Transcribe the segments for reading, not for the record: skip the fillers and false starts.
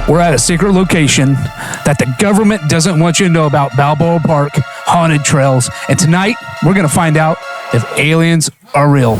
We're at a secret location that the government doesn't want you to know about, Balboa Park, haunted trails. And tonight, we're going to find out if aliens are real.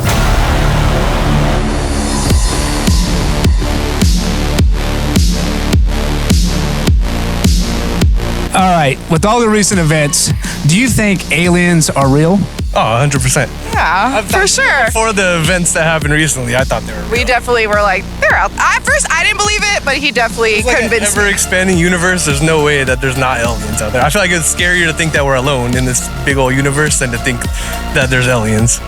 All right, with all the recent events, do you think aliens are real? Oh, 100%. Yeah, for sure. Before the events that happened recently, I thought they were real. We definitely were like, they're out. At first, I didn't believe it, but he definitely It's like convinced an me. ever-expanding universe. There's no way that there's not aliens out there. I feel like it's scarier to think that we're alone in this big old universe than to think that there's aliens.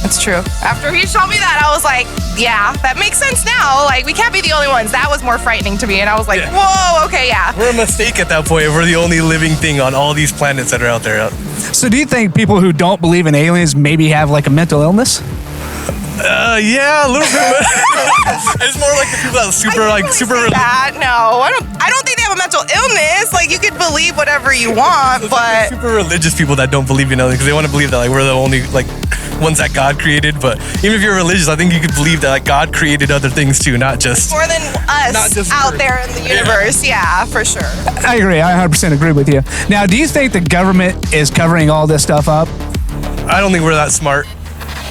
That's true. After he told me that, I was like, yeah, that makes sense now. Like, we can't be the only ones. That was more frightening to me. And I was like, Yeah. whoa, okay, yeah. We're a mistake at that point if we're the only living thing on all these planets that are out there. So do you think people who don't believe in aliens maybe have like a mental illness? Yeah, a little bit. It's more like the people that are super religious. That. No, I don't think they have a mental illness. Like, you could believe whatever you want, but Super religious people that don't believe in aliens because they want to believe that like we're the only like ones that God created. But even if you're religious, I think you could believe that like God created other things too, not just more than Not us just out Earth. there in the universe. Yeah, for sure. I agree. I 100% agree with you. Now, do you think the government is covering all this stuff up? I don't think we're that smart.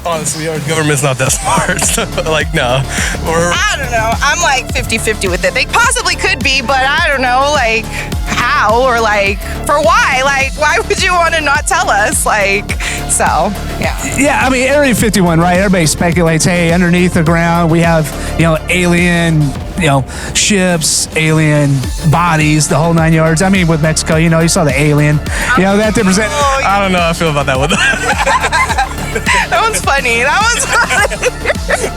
Honestly, our government's not that smart. Like, no. I don't know. I'm like 50-50 with it. They possibly could be, but I don't know, like, how or like, for why? Like, why would you want to not tell us? Like, so, yeah. Yeah, I mean, Area 51, right? Everybody speculates, hey, underneath the ground, we have, alien, ships, alien bodies, the whole 9 yards. I mean, with Mexico, you saw the alien. That 10%. I don't know how I feel about that one. That one's funny.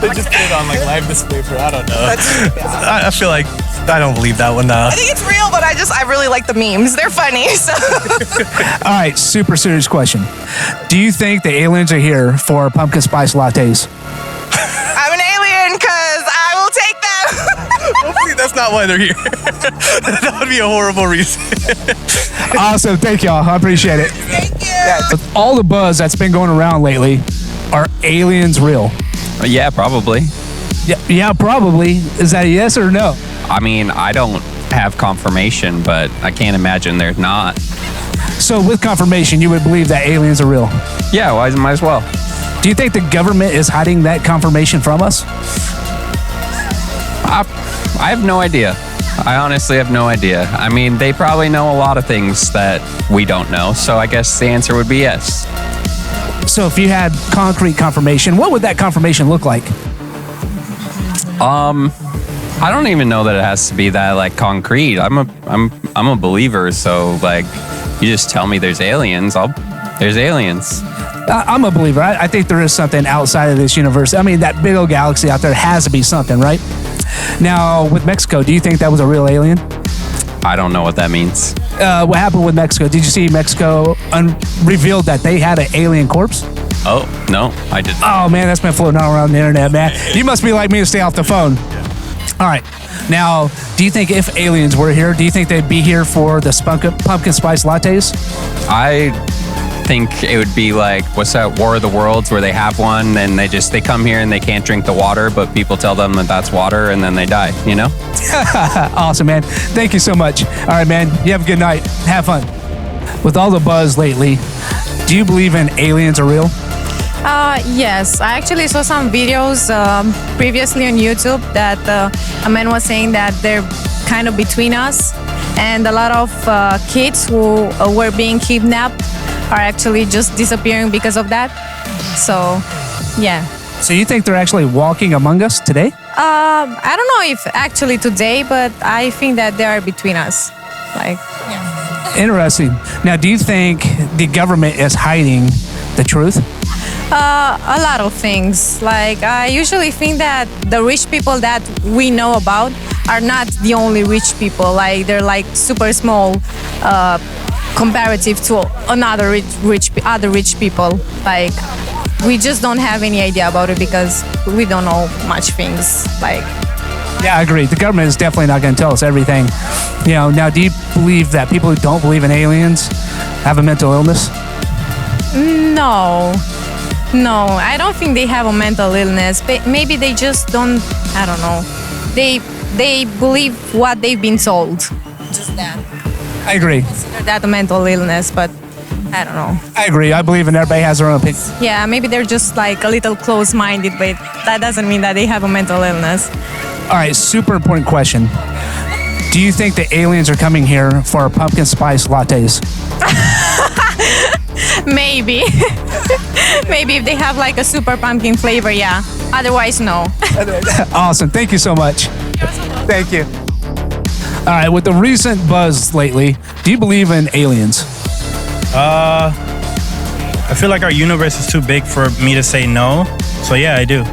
They just put it on like live display for, I don't know. I feel like I don't believe that one now. I think it's real, but I really like the memes. They're funny. So. All right, super serious question. Do you think the aliens are here for pumpkin spice lattes? I'm an alien because I will take them. Hopefully that's not why they're here. That would be a horrible reason. Awesome. Thank y'all. I appreciate it. Thank you. With all the buzz that's been going around lately, are aliens real? Yeah, probably. Yeah, probably. Is that a yes or no? I mean, I don't have confirmation, but I can't imagine they're not. So with confirmation, you would believe that aliens are real? Yeah, might as well. Do you think the government is hiding that confirmation from us? I have no idea. I honestly have no idea. I mean, they probably know a lot of things that we don't know, so I guess the answer would be yes. So if you had concrete confirmation, what would that confirmation look like? I don't even know that it has to be that like concrete. I'm a believer, so like you just tell me there's aliens, there's aliens. I'm a believer. I think there is something outside of this universe. I mean, that big old galaxy out there has to be something, right? Now, with Mexico, do you think that was a real alien? I don't know what that means. What happened with Mexico? Did you see Mexico revealed that they had an alien corpse? Oh, no, I didn't. Oh, man, that's been floating all around the internet, man. You must be like me to stay off the phone. All right. Now, do you think if aliens were here, do you think they'd be here for the pumpkin spice lattes? I think it would be like, what's that, War of the Worlds, where they have one and they come here and they can't drink the water, but people tell them that that's water and then they die, Awesome, man. Thank you so much. All right, man. You have a good night. Have fun. With all the buzz lately, do you believe in aliens are real? Yes, I actually saw some videos previously on YouTube that a man was saying that they're kind of between us, and a lot of kids who were being kidnapped are actually just disappearing because of that. So, yeah. So you think they're actually walking among us today? I don't know if actually today, but I think that they are between us. Interesting. Now, do you think the government is hiding the truth? A lot of things. Like, I usually think that the rich people that we know about are not the only rich people. Like, they're like super small comparative to another other rich people. Like, we just don't have any idea about it because we don't know much things. Yeah, I agree. The government is definitely not going to tell us everything. Now, do you believe that people who don't believe in aliens have a mental illness? No, I don't think they have a mental illness. But maybe they just don't, I don't know. They they believe what they've been told. Just that. I agree. Consider that a mental illness, but I don't know. I agree. I believe in everybody has their own opinion. Yeah, maybe they're just like a little close-minded, but that doesn't mean that they have a mental illness. All right, super important question. Do you think the aliens are coming here for pumpkin spice lattes? Maybe. Maybe if they have like a super pumpkin flavor, yeah. Otherwise, no. Awesome. Thank you so much. Thank you. All right, with the recent buzz lately, do you believe in aliens? I feel like our universe is too big for me to say no. So yeah, I do.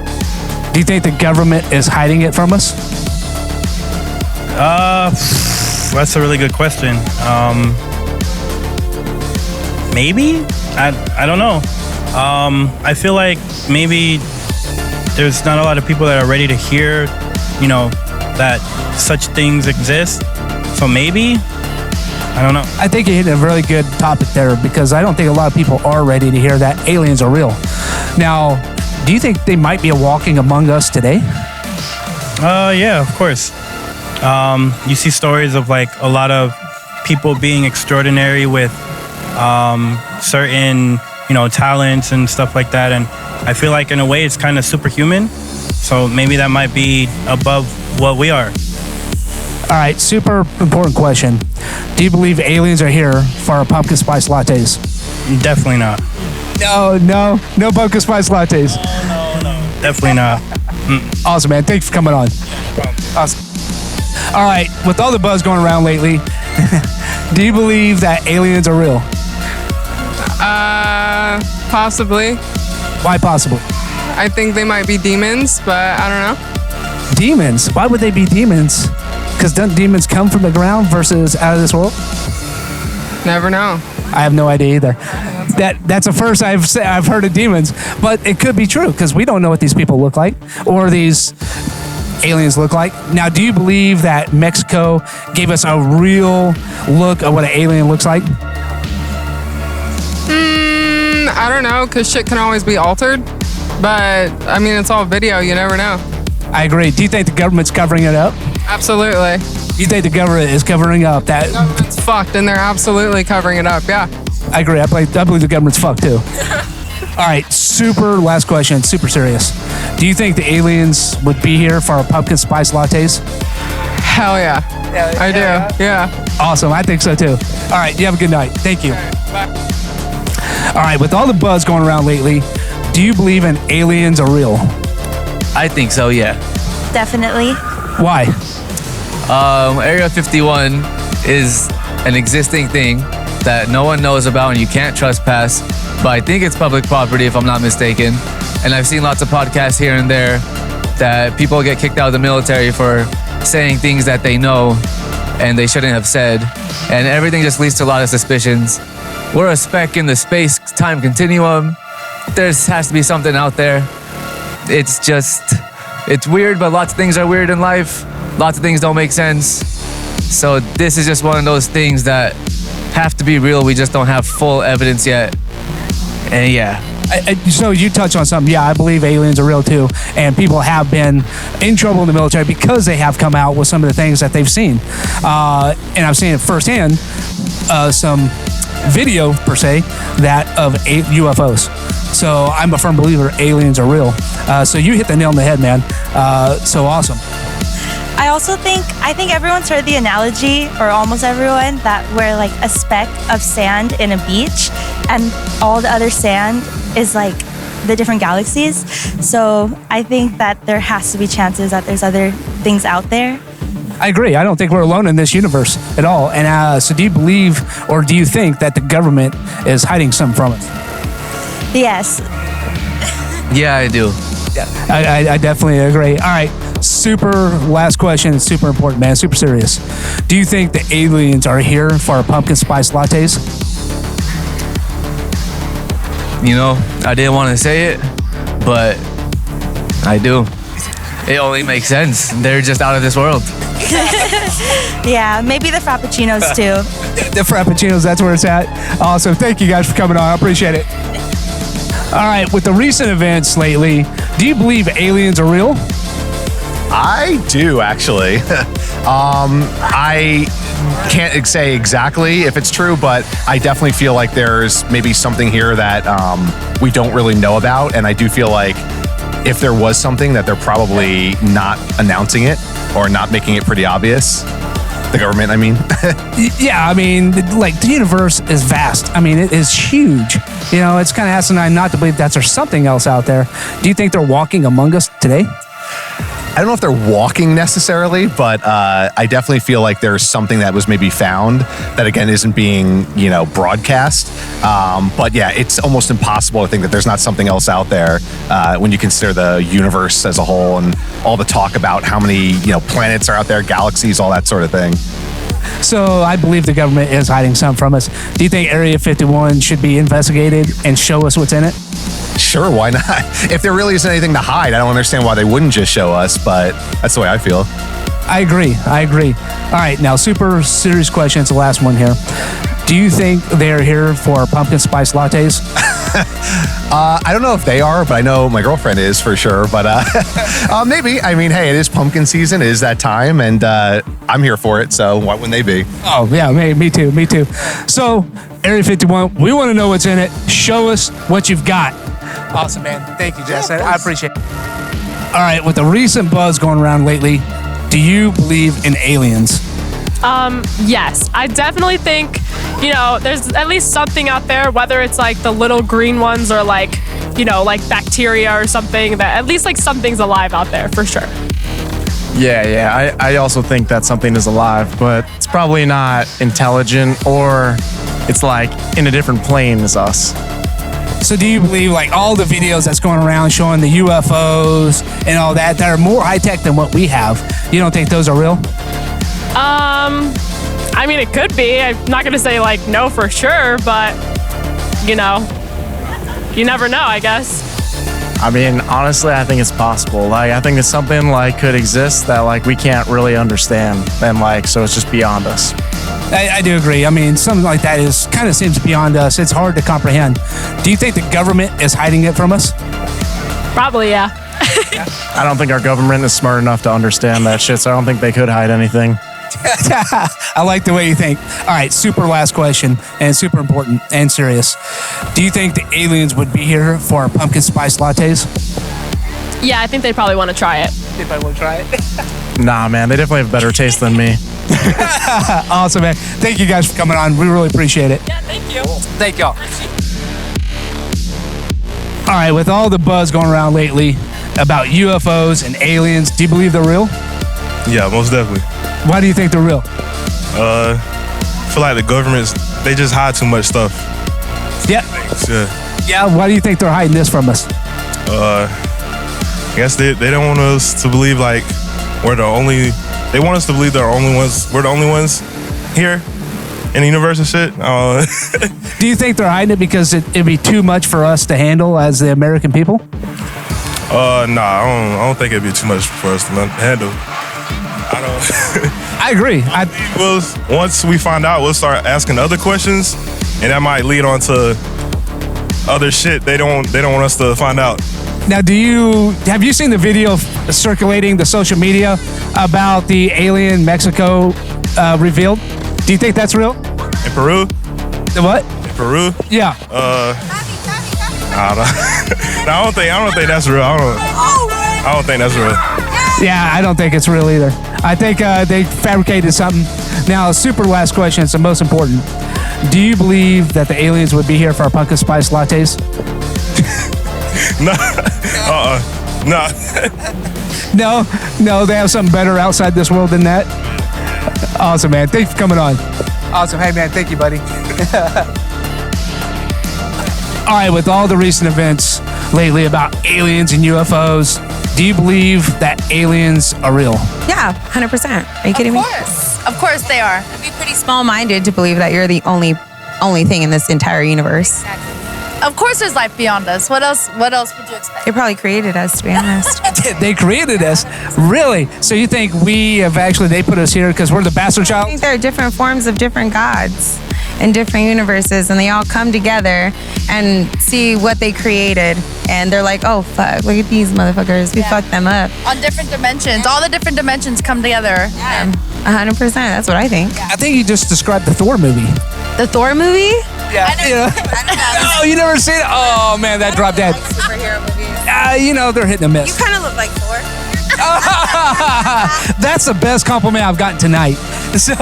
Do you think the government is hiding it from us? That's a really good question. Maybe? I don't know. I feel like maybe there's not a lot of people that are ready to hear, that such things exist. So maybe? I don't know. I think you hit a really good topic there because I don't think a lot of people are ready to hear that aliens are real. Now, do you think they might be walking among us today? Yeah, of course. You see stories of like a lot of people being extraordinary with certain, talents and stuff like that. And I feel like in a way it's kind of superhuman. So maybe that might be above what we are. All right, super important question. Do you believe aliens are here for our pumpkin spice lattes? Definitely not. No pumpkin spice lattes. No. Definitely not. Awesome, man. Thanks for coming on. Awesome. All right, with all the buzz going around lately, do you believe that aliens are real? Possibly. Why possibly? I think they might be demons, but I don't know. Demons? Why would they be demons? Because don't demons come from the ground versus out of this world? Never know. I have no idea either. That's the first I've heard of demons, but it could be true because we don't know what these people look like or these aliens look like. Now, do you believe that Mexico gave us a real look at what an alien looks like? I don't know, because shit can always be altered. But, I mean, it's all video. You never know. I agree. Do you think the government's covering it up? Absolutely. You think the government is covering up that? The government's fucked, and they're absolutely covering it up, yeah. I agree. I believe the government's fucked, too. All right, super last question, super serious. Do you think the aliens would be here for our pumpkin spice lattes? Hell yeah. I do, yeah. Awesome, I think so, too. All right, you have a good night. Thank you. Bye. All right, with all the buzz going around lately, do you believe in aliens are real? I think so, yeah. Definitely. Why? Area 51 is an existing thing that no one knows about and you can't trespass, but I think it's public property if I'm not mistaken. And I've seen lots of podcasts here and there that people get kicked out of the military for saying things that they know and they shouldn't have said. And everything just leads to a lot of suspicions. We're a speck in the space-time continuum. There has to be something out there. It's weird, but lots of things are weird in life. Lots of things don't make sense. So this is just one of those things that have to be real. We just don't have full evidence yet. And yeah. So you touch on something. Yeah, I believe aliens are real too. And people have been in trouble in the military because they have come out with some of the things that they've seen. And I've seen it firsthand, some video per se, that of UFOs. So I'm a firm believer aliens are real. So you hit the nail on the head, man. So awesome. I think everyone's heard the analogy, or almost everyone, that we're like a speck of sand in a beach and all the other sand is like the different galaxies. So I think that there has to be chances that there's other things out there. I agree. I don't think we're alone in this universe at all. And so do you believe or do you think that the government is hiding something from us? Yes. Yeah, I do. Yeah, I definitely agree. All right. Super last question. It's super important, man. Super serious. Do you think the aliens are here for our pumpkin spice lattes? I didn't want to say it, but I do. It only makes sense. They're just out of this world. Yeah, maybe the Frappuccinos too. The Frappuccinos, that's where it's at. Awesome. Thank you guys for coming on. I appreciate it. All right. With the recent events lately, do you believe aliens are real? I do, actually. I can't say exactly if it's true, but I definitely feel like there's maybe something here that we don't really know about. And I do feel like if there was something that they're probably not announcing it or not making it pretty obvious. The government, I mean. Yeah, I mean, like the universe is vast. I mean, it is huge. You know, it's kind of asinine not to believe that there's something else out there. Do you think they're walking among us today? I don't know if they're walking necessarily, but I definitely feel like there's something that was maybe found that, again, isn't being, broadcast. But yeah, it's almost impossible to think that there's not something else out there when you consider the universe as a whole and all the talk about how many, planets are out there, galaxies, all that sort of thing. So I believe the government is hiding something from us. Do you think Area 51 should be investigated and show us what's in it? Sure, why not? If there really isn't anything to hide, I don't understand why they wouldn't just show us, but that's the way I feel. I agree. All right, now super serious question. It's the last one here. Do you think they're here for pumpkin spice lattes? I don't know if they are, but I know my girlfriend is for sure. But maybe. I mean, hey, it is pumpkin season. It is that time, and I'm here for it. So why wouldn't they be? Oh yeah, me too. So Area 51, we want to know what's in it. Show us what you've got. Awesome, man. Thank you, Jess. I appreciate it. All right, with the recent buzz going around lately, do you believe in aliens? Yes, I definitely think, there's at least something out there, whether it's like the little green ones or like, like bacteria or something, that at least like something's alive out there for sure. Yeah. I also think that something is alive, but it's probably not intelligent or it's like in a different plane as us. So do you believe like all the videos that's going around showing the UFOs and all that are more high tech than what we have? You don't think those are real? I mean, it could be. I'm not going to say like no for sure, but you never know, I guess. I mean, honestly, I think it's possible. Like, I think it's something like could exist that like we can't really understand, and like so it's just beyond us. I do agree. I mean, something like that is kind of seems beyond us. It's hard to comprehend. Do you think the government is hiding it from us? Probably, yeah. I don't think our government is smart enough to understand that shit, so I don't think they could hide anything. I like the way you think. All right, super last question, and super important and serious. Do you think the aliens would be here for our pumpkin spice lattes? Yeah, I think they probably want to try it. If I will try it. Nah, man, they definitely have better taste than me. Awesome, man. Thank you guys for coming on. We really appreciate it. Yeah, thank you. Thank y'all. All right, with all the buzz going around lately about UFOs and aliens, do you believe they're real? Yeah, most definitely. Why do you think they're real? I feel like the governments, they just hide too much stuff. Yeah. Yeah, why do you think they're hiding this from us? I guess they don't want us to believe like we're the only, they want us to believe we're the only ones here in the universe and shit. Do you think they're hiding it because it'd be too much for us to handle as the American people? Nah, I don't think it'd be too much for us to handle. I don't. I agree. Once we find out, we'll start asking other questions, and that might lead on to other shit they don't want us to find out. Now, have you seen the video circulating the social media about the alien Mexico revealed? Do you think that's real? In Peru? The what? In Peru? Yeah. I don't think that's real. I don't think that's real. Yeah, I don't think it's real either. I think they fabricated something. Now, super last question. It's the most important. Do you believe that the aliens would be here for our pumpkin spice lattes? No. No. No, they have something better outside this world than that. Awesome, man. Thanks for coming on. Awesome. Hey, man. Thank you, buddy. All right, with all the recent events lately about aliens and UFOs, do you believe that aliens are real? Yeah, 100%. Are you kidding me? Of course they are. It'd be pretty small-minded to believe that you're the only thing in this entire universe. Of course there's life beyond us. What else would you expect? They probably created us, to be honest. They created us? Really? So you think they put us here because we're the bastard child? I think there are different forms of different gods. in different universes, and they all come together and see what they created, and they're like, oh fuck, look at these motherfuckers, we fucked them up. On different dimensions. All the different dimensions come together. 100%, that's what I think. I think you just described the Thor movie. The Thor movie? Yeah. Oh, you never seen it? Oh man, that dropped dead. Superhero movies. They're hitting a miss. You kind of look like Thor. That's the best compliment I've gotten tonight. So,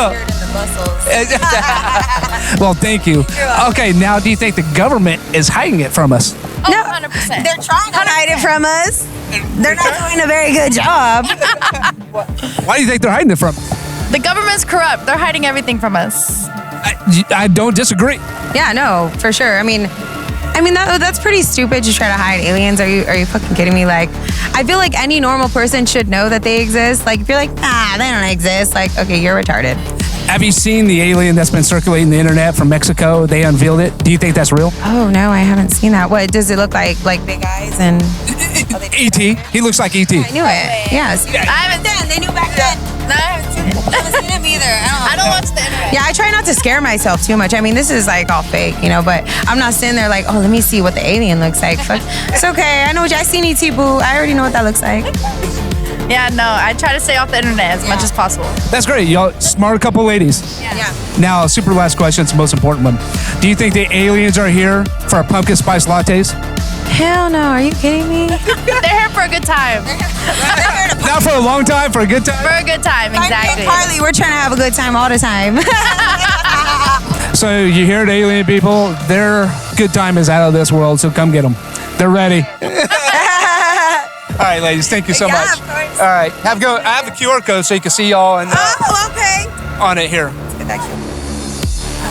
well, thank you. Okay, now do you think the government is hiding it from us? No, 100%. They're trying to hide it from us. They're not doing a very good job. Why do you think they're hiding it from us? The government's corrupt. They're hiding everything from us. I don't disagree. Yeah, no, for sure. I mean, that's pretty stupid to try to hide aliens. Are you fucking kidding me? Like, I feel like any normal person should know that they exist. Like, if you're like, they don't exist, like, okay, you're retarded. Have you seen the alien that's been circulating the internet from Mexico? They unveiled it. Do you think that's real? Oh no, I haven't seen that. What does it look like? Like big eyes and E.T. He looks like E.T. I knew it. Yes. I haven't seen it. They knew back then. No, I haven't seen it. I haven't seen him either. I don't watch the internet. Yeah, I try not to scare myself too much. I mean, this is like all fake, but I'm not sitting there like, oh, let me see what the alien looks like. Fuck. It's okay. I know I seen E.T. boo. I already know what that looks like. Yeah, no, I try to stay off the internet as much as possible. That's great. Y'all smart couple ladies. Yeah. Now, super last question. It's the most important one. Do you think the aliens are here for our pumpkin spice lattes? Hell no. Are you kidding me? They're here for a good time. Not for a long time, for a good time? For a good time, exactly. Carly, we're trying to have a good time all the time. So you hear it, alien people, their good time is out of this world, so come get them. They're ready. All right, ladies, thank you so much. Of course. All right, I have the QR code so you can see y'all and okay. on it here.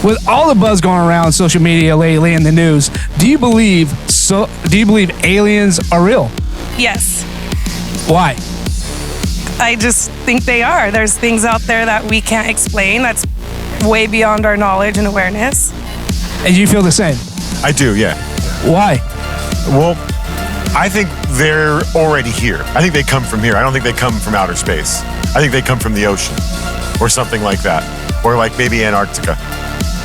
With all the buzz going around social media lately and the news, do you believe aliens are real? Yes. Why? I just think they are. There's things out there that we can't explain that's way beyond our knowledge and awareness. And you feel the same? I do, yeah. Why? Well, I think they're already here. I think they come from here. I don't think they come from outer space. I think they come from the ocean or something like that. Or like maybe Antarctica.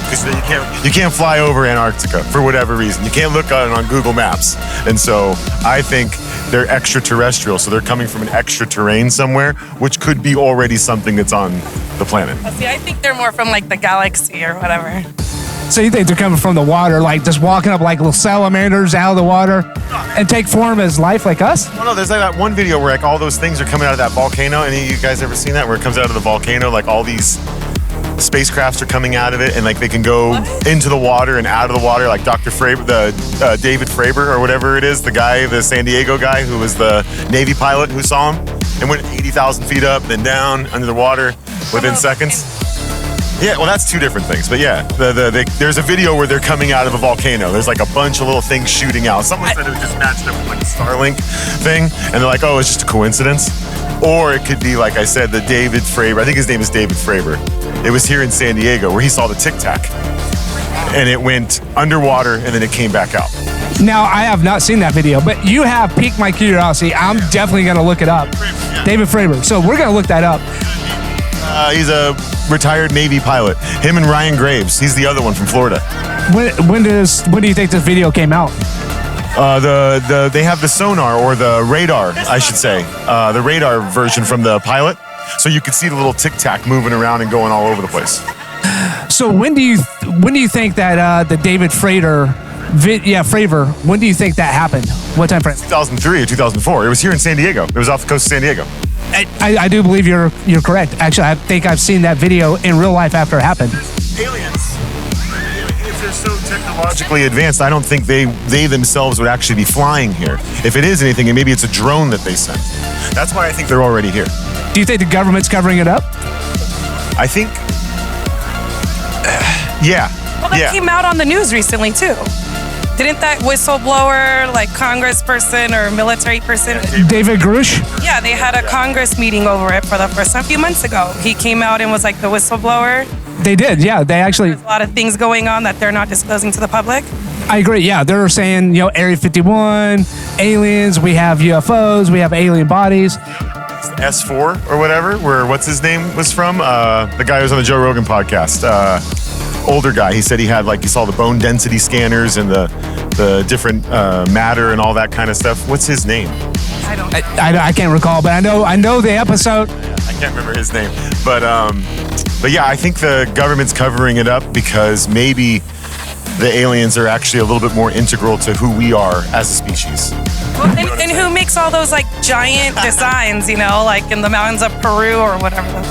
Because you can't fly over Antarctica for whatever reason. You can't look on Google Maps. And so I think they're extraterrestrial. So they're coming from an extra terrain somewhere, which could be already something that's on the planet. See, I think they're more from like the galaxy or whatever. So you think they're coming from the water, like just walking up like little salamanders out of the water and take form as life like us? Well, no, there's like that one video where like all those things are coming out of that volcano. Any of you guys ever seen that? Where it comes out of the volcano, like all these spacecrafts are coming out of it, and like they can go into the water and out of the water, like Dr. Fravor, David Fravor or whatever it is, the guy, the San Diego guy who was the Navy pilot who saw him and went 80,000 feet up, then down under the water within seconds. Yeah, well, that's two different things. But yeah, there's a video where they're coming out of a volcano. There's like a bunch of little things shooting out. Someone said it was just matched up with like a Starlink thing, and they're like, oh, it's just a coincidence. Or it could be, like I said, the David Fravor. I think his name is David Fravor. It was here in San Diego where he saw the Tic Tac. And it went underwater and then it came back out. Now, I have not seen that video, but you have piqued my curiosity. I'm definitely going to look it up. David Fravor. So we're going to look that up. He's a retired Navy pilot. Him and Ryan Graves. He's the other one from Florida. When do you think this video came out? They have the sonar or the radar, I should say. The radar version from the pilot. So you could see the little Tic Tac moving around and going all over the place. So when do you think that the David Fravor, when do you think that happened? What time frame? 2003 or 2004. It was here in San Diego. It was off the coast of San Diego. I do believe you're correct. Actually, I think I've seen that video in real life after it happened. Aliens, if they're so technologically advanced, I don't think they themselves would actually be flying here. If it is anything, and maybe it's a drone that they sent. That's why I think they're already here. Do you think the government's covering it up? I think, yeah. Well, that came out on the news recently too. Didn't that whistleblower, like congressperson or military person? David Grush? Yeah, they had a Congress meeting over it for the first time a few months ago. He came out and was like the whistleblower. They did, yeah. They actually... There's a lot of things going on that they're not disclosing to the public. I agree, yeah. They're saying, Area 51, aliens, we have UFOs, we have alien bodies. S4 or whatever, where what's his name was from? The guy who was on the Joe Rogan podcast. older guy. He said he had he saw the bone density scanners and the different matter and all that kind of stuff. What's his name? I can't recall, but I know the episode. I can't remember his name, but yeah, I think the government's covering it up because maybe the aliens are actually a little bit more integral to who we are as a species. And who makes all those giant designs, like in the mountains of Peru or whatever?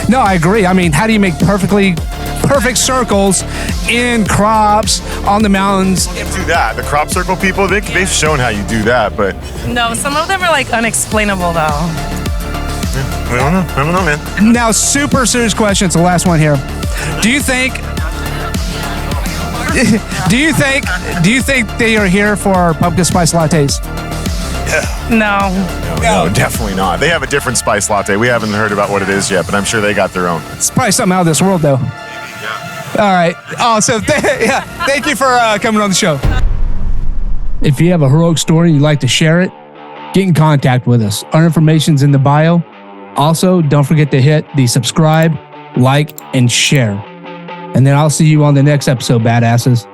No, I agree. I mean, how do you make perfect circles in crops on the mountains? You can't do that. The crop circle people, they've shown how you do that, but No, some of them are unexplainable though. I don't know, man. Now, super serious question. It's the last one here. Do you think they are here for pumpkin spice lattes? No, definitely not. They have a different spice latte. We haven't heard about what it is yet, but I'm sure they got their own. It's probably something out of this world, though. All right. Awesome. Thank you for coming on the show. If you have a heroic story and you'd like to share it, get in contact with us. Our information's in the bio. Also, don't forget to hit the subscribe, like, and share. And then I'll see you on the next episode, badasses.